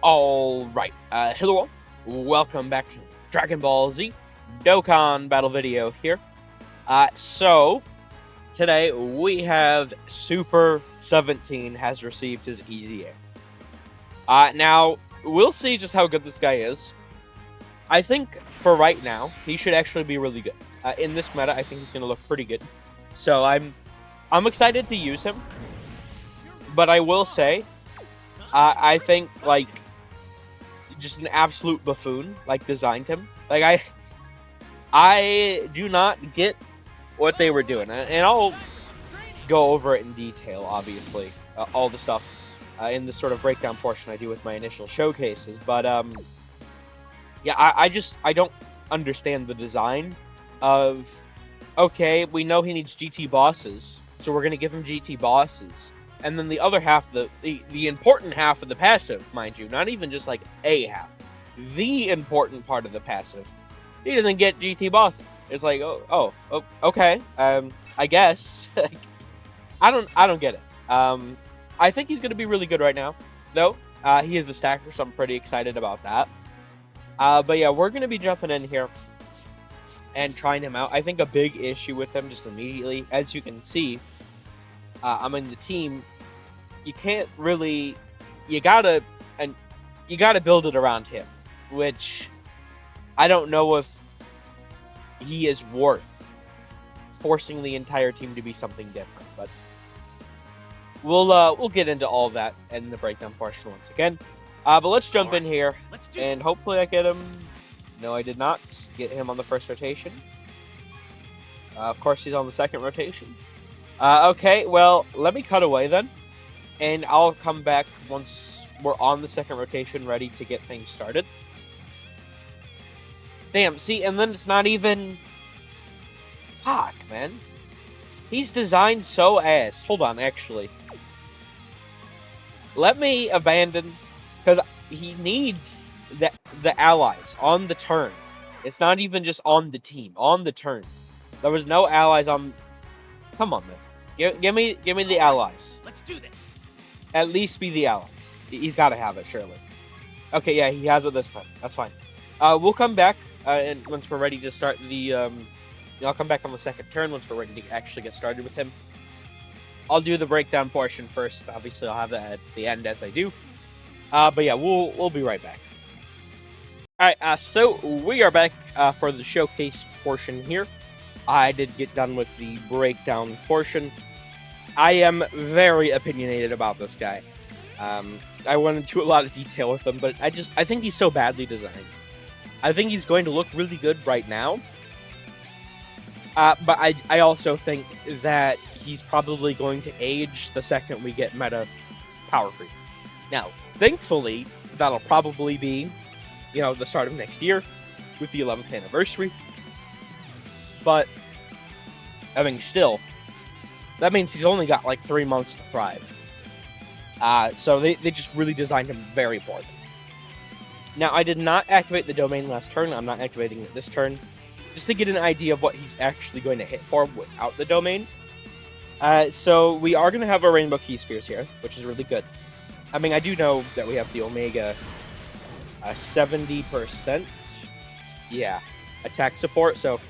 Alright, hello, welcome back to Dragon Ball Z Dokkan battle video here. So, today we have Super 17 has received his EZA. Now, we'll see just how good this guy is. I think, for right now, he should actually be really good. In this meta, I think he's going to look pretty good. So, I'm excited to use him. But I will say, I think, like, just an absolute buffoon, like, designed him. Like, I do not get what they were doing, and I'll go over it in detail, obviously, all the stuff in the sort of breakdown portion I do with my initial showcases, but, yeah, I don't understand the design of, okay, we know he needs GT bosses, so we're gonna give him GT bosses. And then the other half, the important half of the passive, mind you, not even just like a half, the important part of the passive, he doesn't get GT bosses. It's like, oh, okay, I guess. I don't get it. I think he's gonna be really good right now, though. He is a stacker, so I'm pretty excited about that. But yeah, we're gonna be jumping in here and trying him out. I think a big issue with him, just immediately, as you can see, I'm in the team. You can't really, you gotta build it around him, which I don't know if he is worth forcing the entire team to be something different. But we'll get into all of that in the breakdown portion once again. But let's jump in here, and hopefully I get him. No, I did not get him on the first rotation. Of course, he's on the second rotation. Okay, well, let me cut away then, and I'll come back once we're on the second rotation, ready to get things started. Damn, see, and then it's not even... Fuck, man. He's designed so ass. Hold on, actually. Let me abandon, because he needs the allies on the turn. It's not even just on the team, on the turn. There was no allies on... Come on, man. Give me the allies. Let's do this. At least be the allies. He's got to have it, surely. Okay, yeah, he has it this time. That's fine. We'll come back and once we're ready to start the... I'll come back on the second turn once we're ready to actually get started with him. I'll do the breakdown portion first. Obviously, I'll have that at the end as I do. But yeah, we'll be right back. Alright, so we are back for the showcase portion here. I did get done with the breakdown portion. I am very opinionated about this guy. I went into a lot of detail with him, but I think he's so badly designed. I think he's going to look really good right now. But I also think that he's probably going to age the second we get meta power creep. Now, thankfully, that'll probably be, the start of next year with the 11th anniversary. But, I mean, still, that means he's only got like 3 months to thrive. So they just really designed him very poorly. Now, I did not activate the domain last turn. I'm not activating it this turn, just to get an idea of what he's actually going to hit for without the domain. So we are going to have our Rainbow Key Spheres here, which is really good. I mean, I do know that we have the Omega 70%, yeah, attack support, so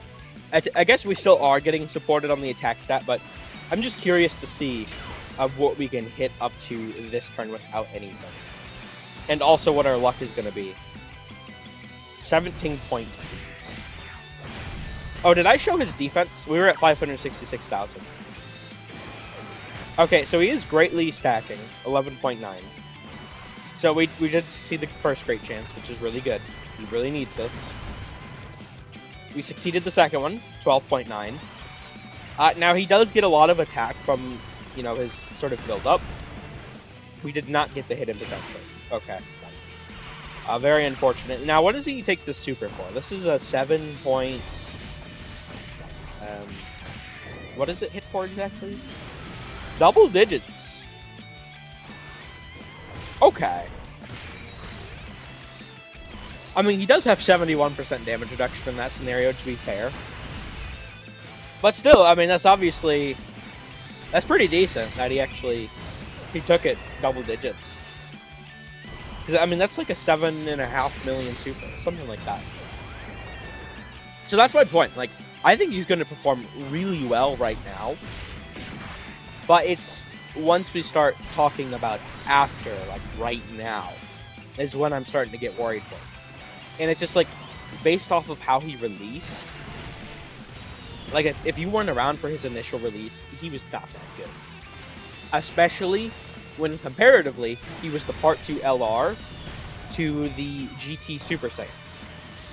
I guess we still are getting supported on the attack stat, but I'm just curious to see what we can hit up to this turn without anything. And also what our luck is going to be. 17.8. Oh, did I show his defense? We were at 566,000. Okay, so he is greatly stacking, 11.9. So we did succeed the first great chance, which is really good. He really needs this. We succeeded the second one, 12.9. Now he does get a lot of attack from, his sort of build-up. We did not get the hidden potential. Okay. Very unfortunate. Now, what does he take the super for? This is a 7 point... what does it hit for exactly? Double digits. Okay. I mean, he does have 71% damage reduction in that scenario, to be fair. But still, I mean, that's pretty decent that he took it double digits. Because, I mean, that's like a 7.5 million super, something like that. So that's my point. Like, I think he's going to perform really well right now. But it's once we start talking about after, like right now, is when I'm starting to get worried for him. And it's just like, based off of how he released, like if you weren't around for his initial release, he was not that good. Especially when comparatively, he was the Part 2 LR to the GT Super Saiyans,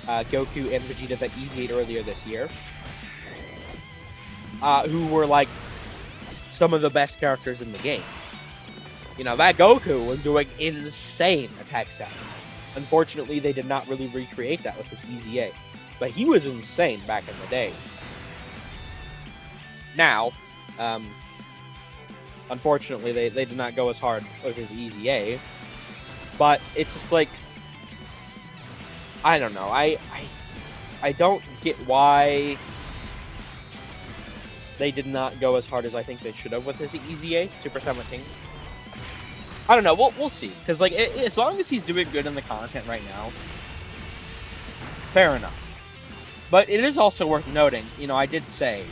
Goku and Vegeta that EZA'd earlier this year, who were like some of the best characters in the game. You know, that Goku was doing insane attack stats. Unfortunately, they did not really recreate that with his EZA, but he was insane back in the day. Now, unfortunately, they did not go as hard with his EZA, but it's just like, I don't know, I don't get why they did not go as hard as I think they should have with his EZA, Super 17. I don't know, we'll see, because like, as long as he's doing good in the content right now, fair enough. But it is also worth noting, you know, I did say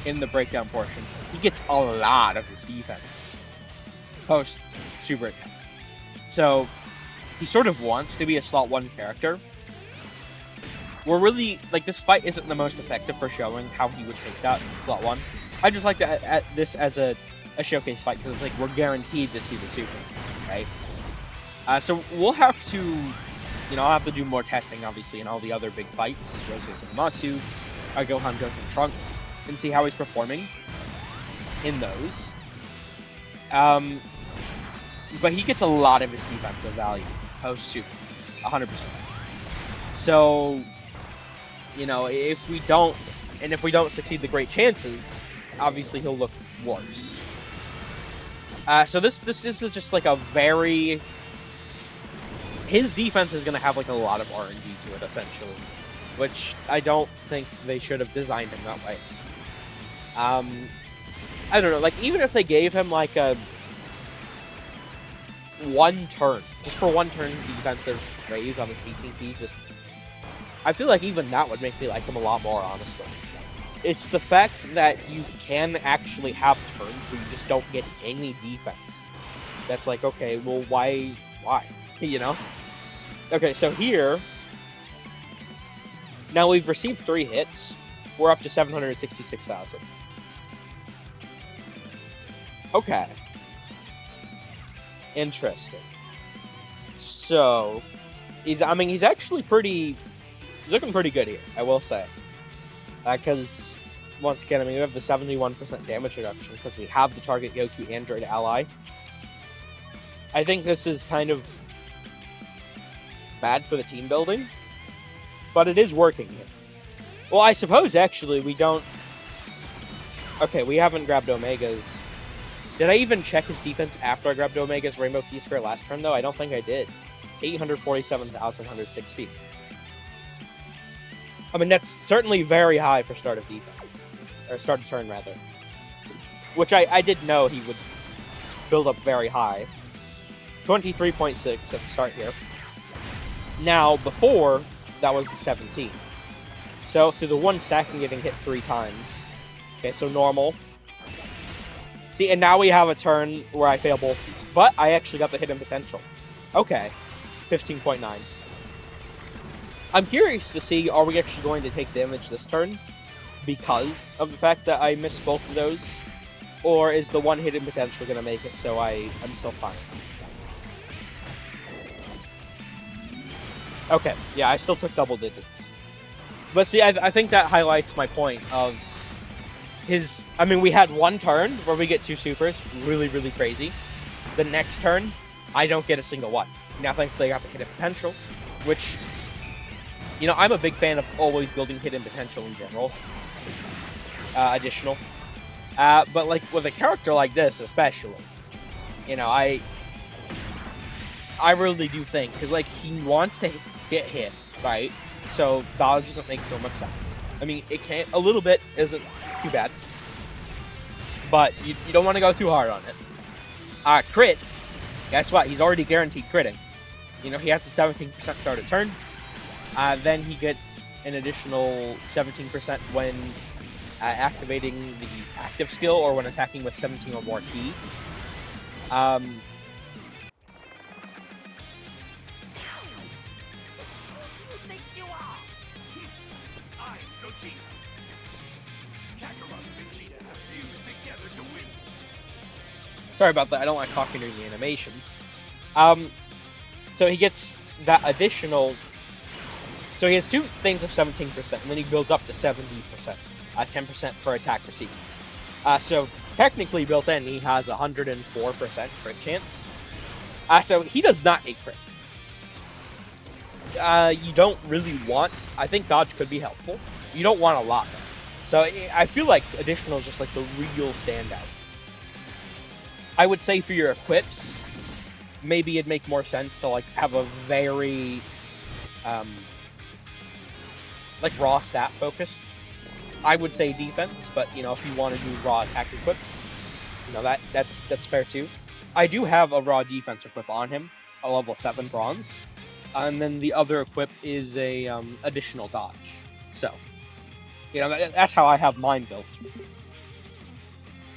in the breakdown portion, he gets a lot of his defense post super attack. So he sort of wants to be a slot 1 character. We're really, like, this fight isn't the most effective for showing how he would take that in slot 1. I just like to add this as a showcase fight, because it's like we're guaranteed to see the super, right? So we'll have to, you know, I'll have to do more testing, obviously, in all the other big fights, Roses and Masu, Gohan+Goten+Trunks, and see how he's performing in those. But he gets a lot of his defensive value post-super, 100%. So, you know, if we don't succeed the great chances, obviously he'll look worse. So this is just like a very... His defense is going to have like a lot of RNG to it, essentially, which I don't think they should have designed him that way. I don't know, like, even if they gave him like a 1 turn, just for 1 turn defensive raise on his 18p, just, I feel like even that would make me like him a lot more, honestly. It's the fact that you can actually have turns where you just don't get any defense. That's like, okay, well, why? You know? Okay, so here, now we've received 3 hits. We're up to 766,000. Okay. Interesting. So, he's actually he's looking pretty good here, I will say. Because, once again, I mean, we have the 71% damage reduction because we have the target Goku Android ally. I think this is kind of bad for the team building, but it is working here. Well, I suppose, actually, we don't... Okay, we haven't grabbed Omega's... Did I even check his defense after I grabbed Omega's Rainbow Key Square last turn, though? I don't think I did. 847,160. I mean, that's certainly very high for start of defense. Or start of turn, rather. Which I did know he would build up very high. 23.6 at the start here. Now, before, that was the 17. So, through the 1 stack and getting hit 3 times. Okay, so normal. See, and now we have a turn where I fail both these. But I actually got the hidden potential. Okay. 15.9. I'm curious to see, are we actually going to take damage this turn because of the fact that I missed both of those? Or is the 1 hidden potential going to make it so I'm still fine? Okay, yeah, I still took double digits. But see, I think that highlights my point of his... I mean, we had 1 turn where we get 2 supers, really, really crazy. The next turn, I don't get a single one. Now, thankfully, I got the hidden potential, which, you know, I'm a big fan of always building hidden potential in general. Additional. But, like, with a character like this, especially, you know, I really do think, because, like, he wants to get hit, right? So, dodge doesn't make so much sense. I mean, it can't, a little bit isn't too bad. But you don't want to go too hard on it. Crit, guess what? He's already guaranteed critting. You know, he has a 17% start of turn. Then he gets an additional 17% when activating the active skill or when attacking with 17 or more ki. Sorry about that. I don't like talking during the animations. So he gets that additional. So he has two things of 17%, and then he builds up to 70%, 10% per attack received. So technically built in, he has 104% crit chance. So he does not hate crit. You don't really want. I think dodge could be helpful. You don't want a lot though. So I feel like additional is just like the real standout. I would say for your equips, maybe it'd make more sense to like have a very like raw stat focused. I would say defense, but you know, if you want to do raw attack equips, you know, that's fair too. I do have a raw defense equip on him, a level 7 bronze. And then the other equip is a additional dodge. So, you know, that's how I have mine built.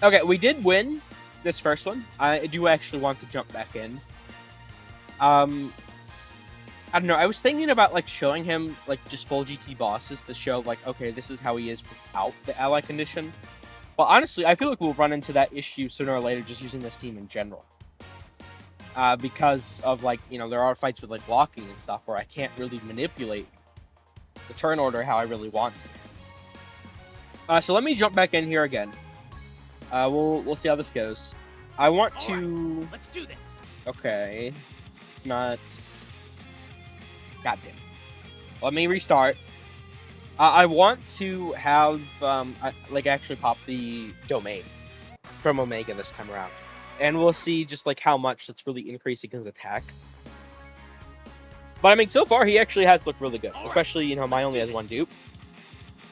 Okay, we did win this first one. I do actually want to jump back in. I don't know. I was thinking about like showing him like just full GT bosses to show like, okay, this is how he is without the ally condition. But honestly, I feel like we'll run into that issue sooner or later just using this team in general. Because of like, you know, there are fights with like blocking and stuff where I can't really manipulate the turn order how I really want to. So let me jump back in here again. We'll see how this goes. I want to. Let's do this. Okay, it's not. Goddamn. Let me restart. I want to have like actually pop the domain from Omega this time around, and we'll see just like how much that's really increasing his attack. But I mean, so far he actually has looked really good, especially you know my only has one dupe.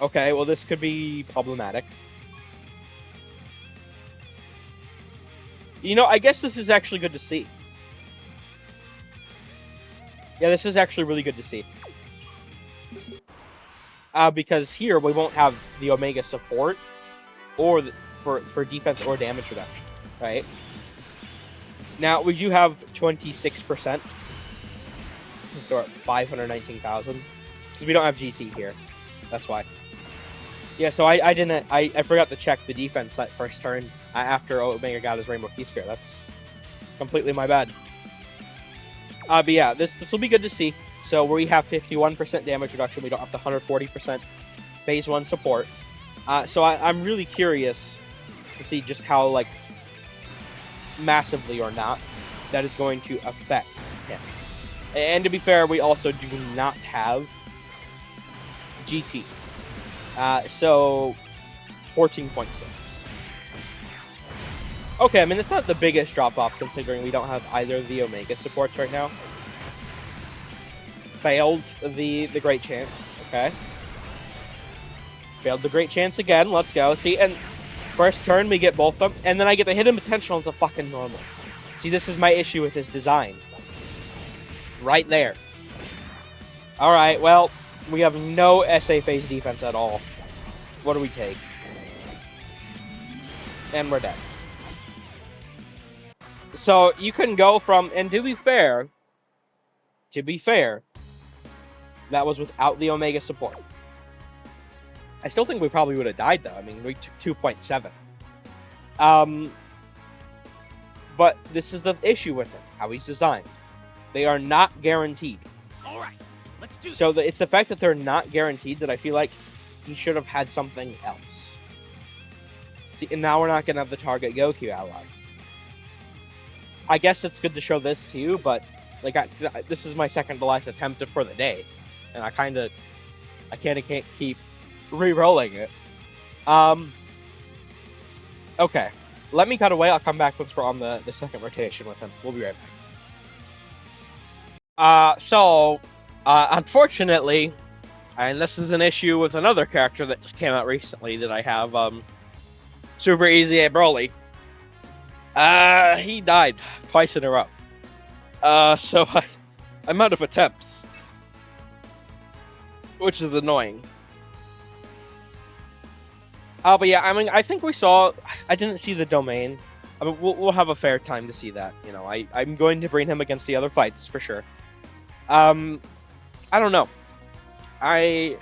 Okay, well this could be problematic. You know, I guess this is actually good to see. Yeah, this is actually really good to see. Because here we won't have the Omega support or for defense or damage reduction, right? Now we do have 26%, so at 519,000 because we don't have GT here. That's why. Yeah, so I forgot to check the defense that first turn after Omega got his Rainbow Key Sphere. That's completely my bad. But yeah, this will be good to see. So we have 51% damage reduction. We don't have the 140% phase 1 support. So I'm really curious to see just how like massively or not that is going to affect him. And to be fair, we also do not have GT. So 14.6. Okay, I mean it's not the biggest drop off considering we don't have either of the Omega supports right now. Failed the great chance. Okay. Failed the great chance again. Let's go. See, and first turn we get both of them, and then I get the hidden potential as a fucking normal. See, this is my issue with this design. Right there. Alright, well, we have no SA phase defense at all. What do we take? And we're dead. So you can go from, and to be fair, that was without the Omega support. I still think we probably would have died though. I mean, we took 2.7. But this is the issue with him, how he's designed. They are not guaranteed. All right, let's do this. So it's the fact that they're not guaranteed that I feel like he should have had something else. See, and now we're not gonna have the target Goku ally. I guess it's good to show this to you, but like this is my second to last attempt for the day, and I can't keep re-rolling it. Okay, let me cut away. I'll come back once we're on the second rotation with him. We'll be right back. Unfortunately, and this is an issue with another character that just came out recently that I have, Super EZA Broly. He died twice in a row. So I'm out of attempts, which is annoying. But yeah, I mean, I think we saw. I didn't see the domain. I mean, we'll have a fair time to see that. You know, I'm going to bring him against the other fights for sure. I don't know. I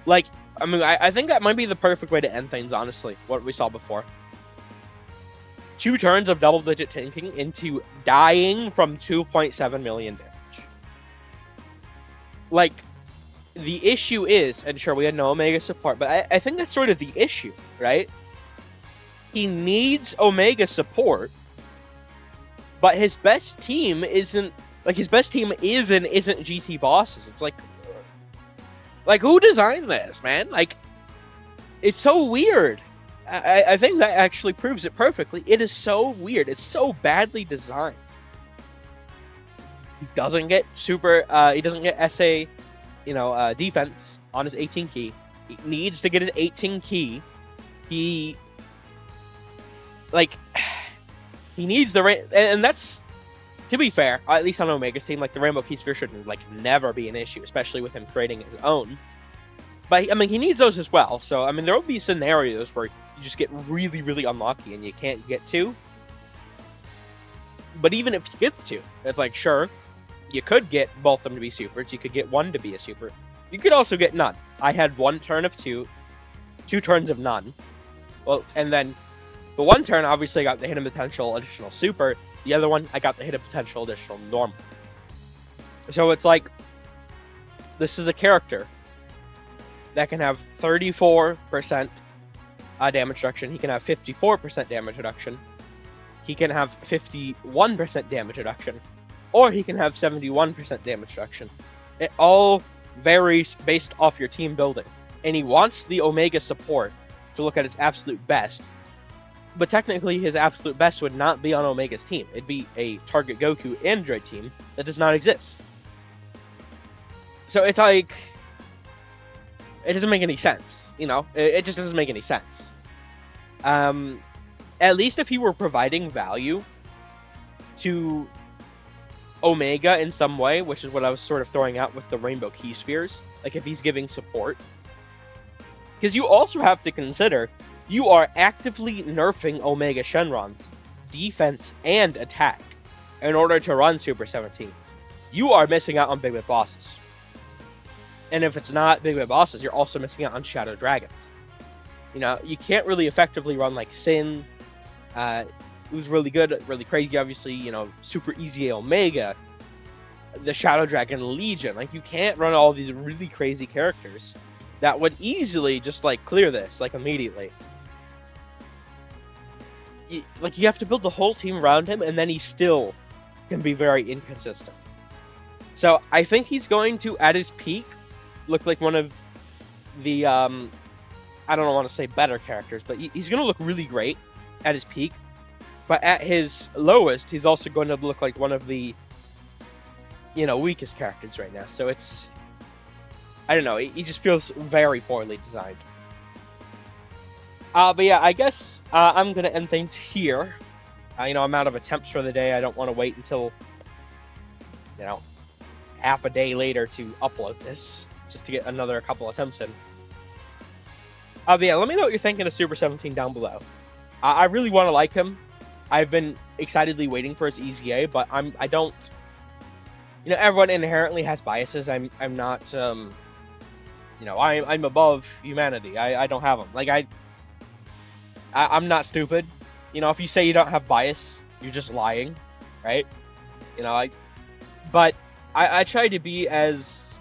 mean, I think that might be the perfect way to end things. Honestly, what we saw before. 2 turns of double-digit tanking into dying from 2.7 million damage. Like, the issue is, and sure, we had no Omega support, but I think that's sort of the issue, right? He needs Omega support, but his best team isn't GT bosses. It's like who designed this, man? Like, it's so weird. I think that actually proves it perfectly. It is so weird. It's so badly designed. He doesn't get he doesn't get SA, defense on his 18 key. He needs to get his 18 key. He needs the and that's, to be fair, at least on Omega's team, like the Rainbow Key Sphere should never be an issue, especially with him creating his own. But I mean, he needs those as well. So I mean, there will be scenarios where you just get really, really unlucky and you can't get 2. But even if you get 2, it's like, sure, you could get both of them to be supers. You could get 1 to be a super. You could also get none. I had 1 turn of 2, 2 turns of none. Well, and then the 1 turn, obviously, I got the hidden potential additional super. The other one, I got the hidden potential additional normal. So it's like, this is a character that can have 34% damage reduction. He can have 54% damage reduction. He can have 51% damage reduction. Or he can have 71% damage reduction. It all varies based off your team building. And he wants the Omega support to look at his absolute best. But technically, his absolute best would not be on Omega's team. It'd be a Target Goku Android team that does not exist. So it's like, it doesn't make any sense, It just doesn't make any sense. At least if he were providing value to Omega in some way, which is what I was sort of throwing out with the Rainbow Key Spheres, like if he's giving support. Because you also have to consider, you are actively nerfing Omega Shenron's defense and attack in order to run Super 17. You are missing out on Big Whip bosses. And if it's not Big Whip bosses, you're also missing out on Shadow Dragons. You can't really effectively run like Sin, who's really good, really crazy, obviously, super easy Omega, the Shadow Dragon Legion. Like, you can't run all these really crazy characters that would easily just, clear this, immediately. You have to build the whole team around him, and then he still can be very inconsistent. So, I think he's going to, at his peak, look like one of the, I don't want to say better characters, but he's going to look really great at his peak. But at his lowest, he's also going to look like one of the, weakest characters right now. So it's, I don't know, he just feels very poorly designed. But yeah, I guess I'm going to end things here. I'm out of attempts for the day. I don't want to wait until, half a day later to upload this, just to get another couple attempts in. But yeah, let me know what you're thinking of Super 17 down below. I really want to like him. I've been excitedly waiting for his EZA, but I don't. Everyone inherently has biases. I'm not. I'm above humanity. I don't have them. I'm not stupid. If you say you don't have bias, you're just lying, right? But I try to be as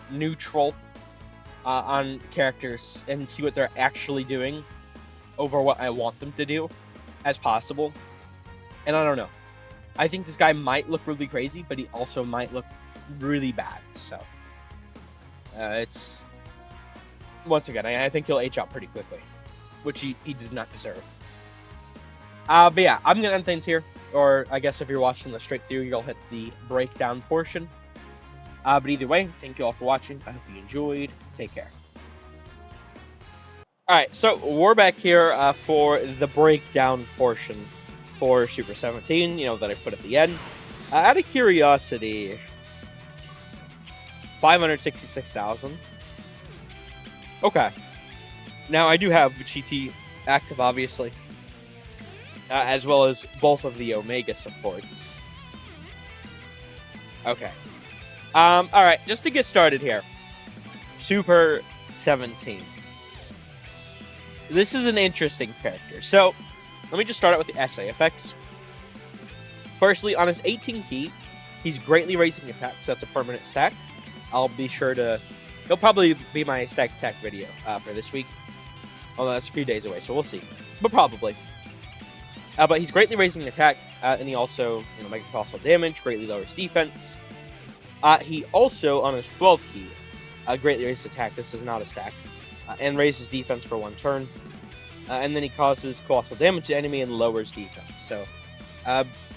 neutral on characters and see what they're actually doing over what I want them to do as possible. And I don't know. I think this guy might look really crazy, but he also might look really bad. So it's, once again, I think he'll age out pretty quickly, which he did not deserve. But yeah, I'm gonna end things here. Or I guess if you're watching this straight through, you'll hit the breakdown portion. But either way, thank you all for watching. I hope you enjoyed. Take care. Alright, so we're back here for the breakdown portion for Super 17, that I put at the end. Out of curiosity, 566,000. Okay. Now, I do have GT active, obviously, as well as both of the Omega supports. Okay. Alright, just to get started here. Super 17. This is an interesting character. So, let me just start out with the SA effects. Firstly, on his 18 key, he's greatly raising attack, so that's a permanent stack. I'll be sure to... He'll probably be my stack attack video for this week. Although that's a few days away, so we'll see. But probably. But he's greatly raising attack, and he also, makes colossal damage, greatly lowers defense. He also, on his 12 key, greatly raises attack. This is not a stack. And raises defense for 1 turn. And then he causes colossal damage to enemy and lowers defense. So,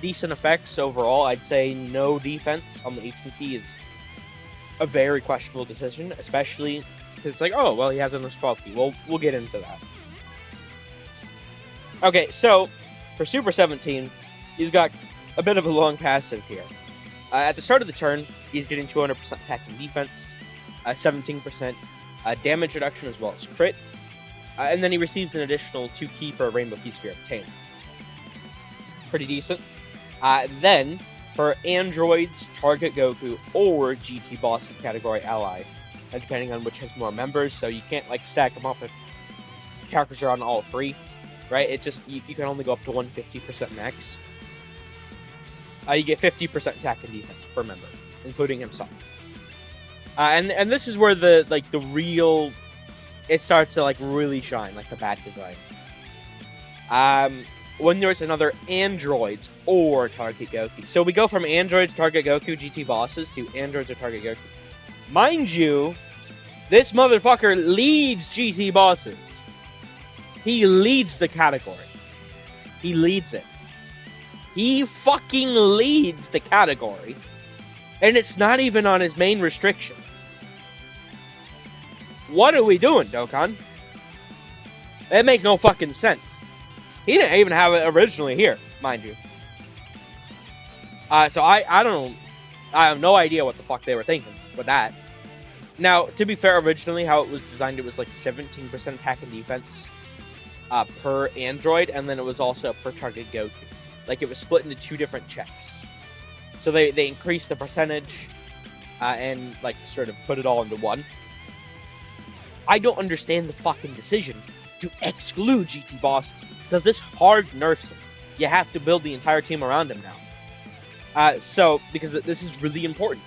decent effects overall. I'd say no defense on the 18 key is a very questionable decision, especially because it's like, oh, well, he has on his 12 key. We'll get into that. Okay, so for Super 17, he's got a bit of a long passive here. At the start of the turn, he's getting 200% attack and defense, 17% damage reduction as well as crit, and then he receives an additional 2 key for a Rainbow Key Sphere obtained. Pretty decent. Then, for androids, target Goku, or GT bosses category ally, depending on which has more members, so you can't stack them up if characters are on all 3, right? It's just, you can only go up to 150% max. You get 50% attack and defense per member, including himself. And this is where the real, it starts to really shine, the bad design. When there's another androids or target Goku. So we go from androids, target Goku, GT bosses to androids or target Goku. Mind you, this motherfucker leads GT bosses. He leads the category. He leads it. He fucking leads the category. And it's not even on his main restriction. What are we doing, Dokkan? It makes no fucking sense. He didn't even have it originally here, mind you. So I don't know. I have no idea what the fuck they were thinking with that. Now, to be fair, originally how it was designed, it was 17% attack and defense per android, and then it was also per target Goku. It was split into 2 different checks. So they increased the percentage and sort of put it all into one. I don't understand the fucking decision to exclude GT bosses, because this hard nerfs him. You have to build the entire team around him now. Because this is really important.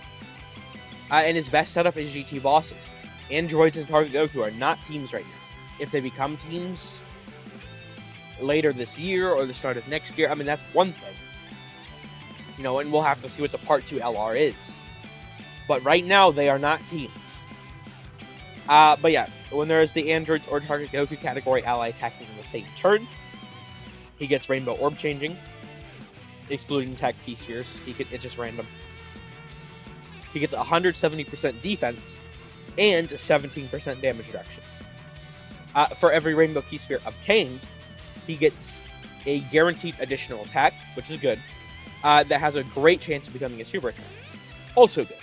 And his best setup is GT bosses. Androids and target Goku are not teams right now. If they become teams later this year or the start of next year, that's one thing. And we'll have to see what the Part 2 LR is. But right now, they are not teams. But yeah, when there is the androids or target Goku category ally attacking in the same turn, he gets Rainbow Orb changing, excluding attack key spheres. It's just random. He gets 170% defense and 17% damage reduction. For every Rainbow Key Sphere obtained, he gets a guaranteed additional attack, which is good, that has a great chance of becoming a super attack. Also good,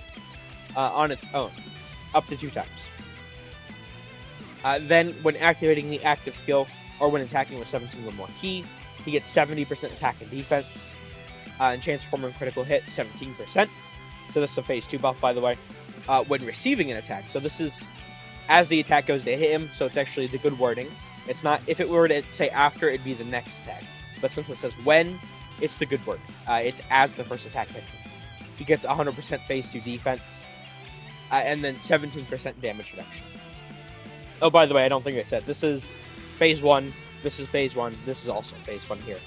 on its own, up to 2 times. Then, when activating the active skill, or when attacking with 17 or more key, he gets 70% attack and defense, and chance of performing critical hit, 17%. So this is a phase 2 buff, by the way. When receiving an attack, so this is as the attack goes to hit him, so it's actually the good wording. It's not, if it were to say after, it'd be the next attack. But since it says when, it's the good word. It's as the first attack hits him. He gets 100% phase 2 defense, and then 17% damage reduction. Oh, by the way, I don't think I said, this is phase 1, this is phase 1, this is also phase 1 here.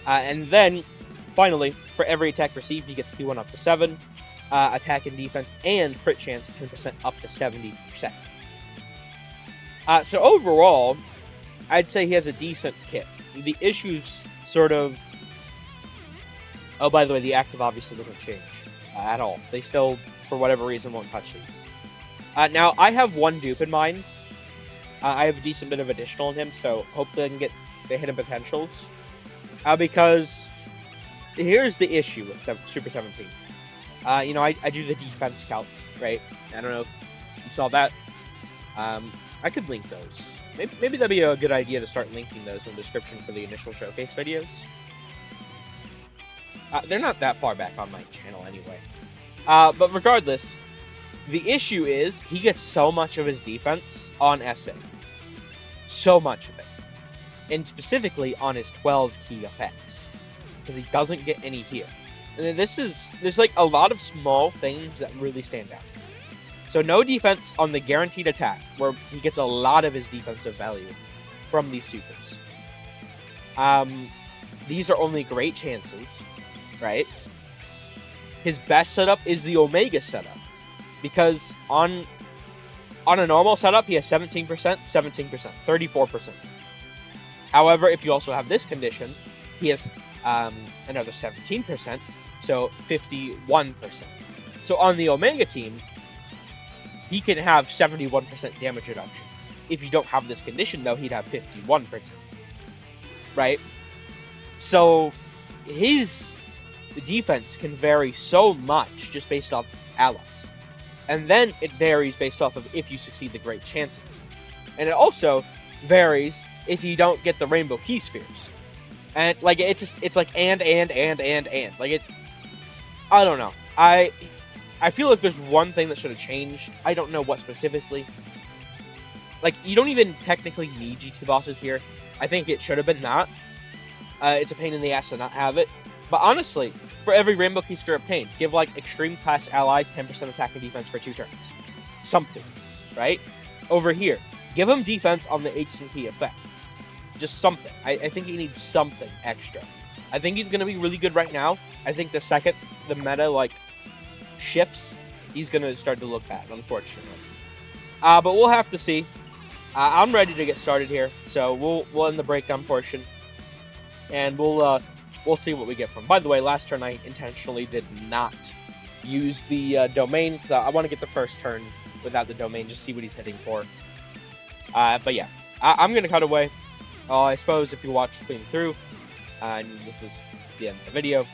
And then, finally, for every attack received, he gets P1 up to 7, attack and defense, and crit chance 10% up to 70%. So overall, I'd say he has a decent kit. The issues sort of... Oh, by the way, the active obviously doesn't change at all. They still, for whatever reason, won't touch these. Now, I have one dupe in mind. I have a decent bit of additional in him, so hopefully I can get the hidden potentials. Because here's the issue with Super 17. You know, I do the defense calcs, right? I don't know if you saw that. I could link those. Maybe that'd be a good idea to start linking those in the description for the initial showcase videos. They're not that far back on my channel anyway. But regardless, the issue is he gets so much of his defense on SA. So much of it. And specifically on his 12 key effects. Because he doesn't get any here. And there's like a lot of small things that really stand out. So no defense on the guaranteed attack, where he gets a lot of his defensive value from these supers. These are only great chances, right? His best setup is the Omega setup, because on a normal setup he has 17%, 17%, 34%. However, if you also have this condition, he has another 17%, so 51%. So on the Omega team, he can have 71% damage reduction. If you don't have this condition, though, he'd have 51%. Right? So his defense can vary so much just based off allies. And then it varies based off of if you succeed the great chances. And it also varies if you don't get the rainbow key spheres. And like it's like and. Like it I don't know. I feel like there's one thing that should have changed. I don't know what specifically. Like, you don't even technically need G2 bosses here. I think it should have been not. It's a pain in the ass to not have it. But honestly, for every Rainbow Key Sphere obtained, give, like, Extreme Class allies 10% attack and defense for 2 turns. Something, right? Over here, give them defense on the Instant Key effect. Just something. I think he needs something extra. I think he's going to be really good right now. I think the second the meta, like, shifts, he's going to start to look bad, unfortunately. But we'll have to see. I'm ready to get started here, so we'll end the breakdown portion, and we'll see what we get from. By the way, last turn I intentionally did not use the domain, because I want to get the first turn without the domain, just see what he's hitting for. But yeah, I'm going to cut away. I suppose if you watched clean through, and this is the end of the video,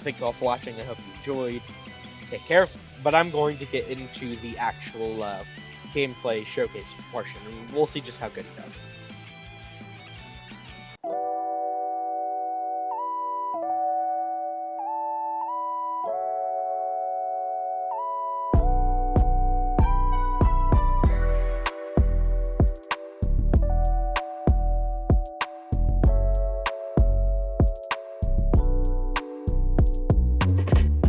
thank you all for watching. I hope you enjoyed. Take care. But I'm going to get into the actual gameplay showcase portion, and we'll see just how good he does.